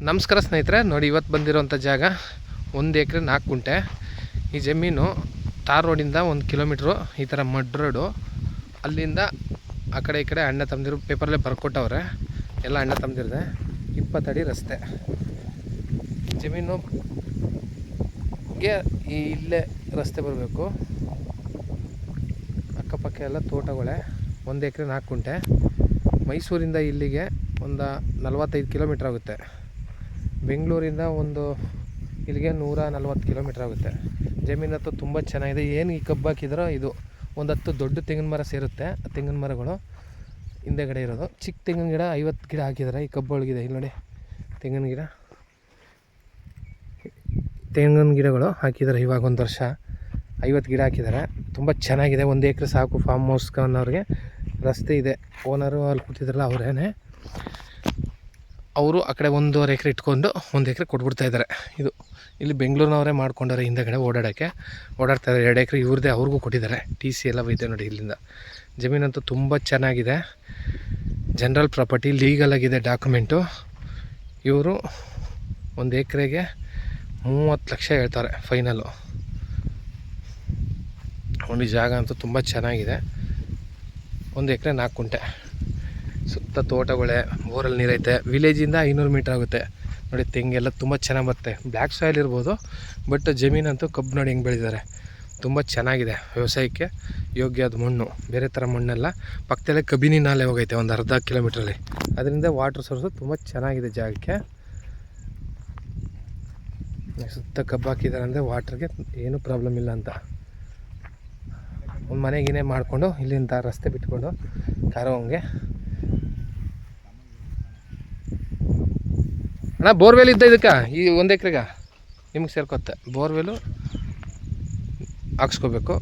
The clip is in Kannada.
ನಮಸ್ಕಾರ ಸ್ನೇಹಿತರೆ, ನೋಡಿ ಇವತ್ತು ಬಂದಿರೋಂಥ ಜಾಗ 1 ಎಕರೆ 4 ಗುಂಟೆ. ಈ ಜಮೀನು ಟಾರ್ ರೋಡಿಂದ 1 ಕಿಲೋಮೀಟ್ರು ಈ ಥರ ಮಡ್ ರೋಡು. ಅಲ್ಲಿಂದ ಆ ಕಡೆ ಈ ಕಡೆ ಅಣ್ಣ ತಮ್ಮದಿರು ಪೇಪರಲ್ಲೇ ಬರ್ಕೊಟ್ಟವ್ರೆ, ಎಲ್ಲ ಅಣ್ಣ ತಮ್ಮದಿರದೆ. 20 ಅಡಿ ರಸ್ತೆ. ಜಮೀನುಗೆ ಇಲ್ಲೇ ರಸ್ತೆ ಬರಬೇಕು. ಅಕ್ಕಪಕ್ಕ ಎಲ್ಲ ತೋಟಗಳೇ. 1 ಎಕರೆ 4 ಗುಂಟೆ. ಮೈಸೂರಿಂದ ಇಲ್ಲಿಗೆ ಒಂದು 45 ಕಿಲೋಮೀಟ್ರ್ ಆಗುತ್ತೆ. ಬೆಂಗಳೂರಿಂದ ಇಲ್ಲಿಗೆ 140 ಕಿಲೋಮೀಟ್ರ್ ಆಗುತ್ತೆ. ಜಮೀನಂತೂ ತುಂಬ ಚೆನ್ನಾಗಿದೆ. ಏನು ಈ ಕಬ್ಬು ಹಾಕಿದ್ರೋ ಇದು ಒಂದು 10 ದೊಡ್ಡ ತೆಂಗಿನ ಮರ ಸೇರುತ್ತೆ. ತೆಂಗಿನ ಮರಗಳು ಹಿಂದೆಗಡೆ ಇರೋದು. ಚಿಕ್ಕ ತೆಂಗಿನ ಗಿಡ 50 ಗಿಡ ಹಾಕಿದ್ದಾರೆ. ಈ ಕಬ್ಬು ಒಳಗಿದೆ ಇಲ್ಲಿ ನೋಡಿ, ತೆಂಗಿನ ಗಿಡಗಳು ಹಾಕಿದ್ದಾರೆ. ಇವಾಗ 1 ವರ್ಷ 50 ಗಿಡ ಹಾಕಿದ್ದಾರೆ. ತುಂಬ ಚೆನ್ನಾಗಿದೆ. 1 ಎಕರೆ ಸಾಕು ಫಾರ್ಮ್ ಹೌಸ್ಗೆ ಅನ್ನೋರಿಗೆ. ರಸ್ತೆ ಇದೆ. ಓನರು ಅಲ್ಲಿ ಕೂತಿದ್ರಲ್ಲ ಅವರೇನೆ. ಅವರು ಆ ಕಡೆ 1.5 ಎಕರೆ ಇಟ್ಕೊಂಡು 1 ಎಕರೆ ಕೊಟ್ಬಿಡ್ತಾಯಿದ್ದಾರೆ. ಇದು ಇಲ್ಲಿ ಬೆಂಗಳೂರಿನವರೇ ಮಾಡ್ಕೊಂಡವ್ರೆ. ಹಿಂದೆಗಡೆ ಓಡಾಡ್ತಾಯಿದ್ದಾರೆ. 2 ಎಕರೆ ಇವ್ರದ್ದೇ, ಅವ್ರಿಗೂ ಕೊಟ್ಟಿದ್ದಾರೆ. TC ಎಲ್ಲ ಇದೆ ನೋಡಿ ಇಲ್ಲಿಂದ. ಜಮೀನಂತೂ ತುಂಬ ಚೆನ್ನಾಗಿದೆ. ಜನರಲ್ ಪ್ರಾಪರ್ಟಿ, ಲೀಗಲ್ ಆಗಿದೆ ಡಾಕ್ಯುಮೆಂಟು. ಇವರು 1 ಎಕರೆಗೆ 30 ಲಕ್ಷ ಹೇಳ್ತಾರೆ ಫೈನಲ್ಲು. ಒಂದು ಜಾಗ ಅಂತೂ ತುಂಬ ಚೆನ್ನಾಗಿದೆ. 1 ಎಕರೆ 4 ಗುಂಟೆ. ಸುತ್ತ ತೋಟಗಳೇ, ಬೋರಲ್ಲಿ ನೀರೈತೆ. ವಿಲೇಜಿಂದ 500 ಮೀಟ್ರ್ ಆಗುತ್ತೆ ನೋಡಿ. ತೆಂಗೆಲ್ಲ ತುಂಬ ಚೆನ್ನಾಗಿ ಬರುತ್ತೆ. ಬ್ಲ್ಯಾಕ್ ಸಾಯಿಲ್ ಇರ್ಬೋದು, ಬಟ್ ಜಮೀನಂತೂ ಕಬ್ಬು ನೋಡಿ ಹೆಂಗೆ ಬೆಳೆದಿದ್ದಾರೆ. ತುಂಬ ಚೆನ್ನಾಗಿದೆ. ವ್ಯವಸಾಯಕ್ಕೆ ಯೋಗ್ಯವಾದ ಮಣ್ಣು, ಬೇರೆ ಥರ ಮಣ್ಣೆಲ್ಲ. ಪಕ್ಕದಲ್ಲೇ ಕಬಿನಿ ನಾಲೆ ಹೋಗೈತೆ ಒಂದು ಅರ್ಧ ಕಿಲೋಮೀಟ್ರಲ್ಲಿ. ಅದರಿಂದ ವಾಟ್ರ್ ಸೋರ್ಸು ತುಂಬ ಚೆನ್ನಾಗಿದೆ ಜಾಗಕ್ಕೆ. ಸುತ್ತ ಕಬ್ಬು ಹಾಕಿದ್ದಾರೆ ಅಂದರೆ ವಾಟ್ರಿಗೆ ಏನೂ ಪ್ರಾಬ್ಲಮ್ ಇಲ್ಲ ಅಂತ. ಒಂದು ಮನೆಗಿನೇ ಮಾಡಿಕೊಂಡು ಇಲ್ಲಿಂದ ರಸ್ತೆ ಬಿಟ್ಕೊಂಡು ಕಾರವಂಗೆ. ಅಣ್ಣ ಬೋರ್ವೆಲ್ ಇದ್ದ ಇದಕ್ಕೆ ಈ 1 ಎಕರೆಗೆ ನಿಮ್ಗೆ ಸೇರ್ಕೊತ್ತೆ. ಬೋರ್ವೆಲು ಹಾಕ್ಸ್ಕೋಬೇಕು.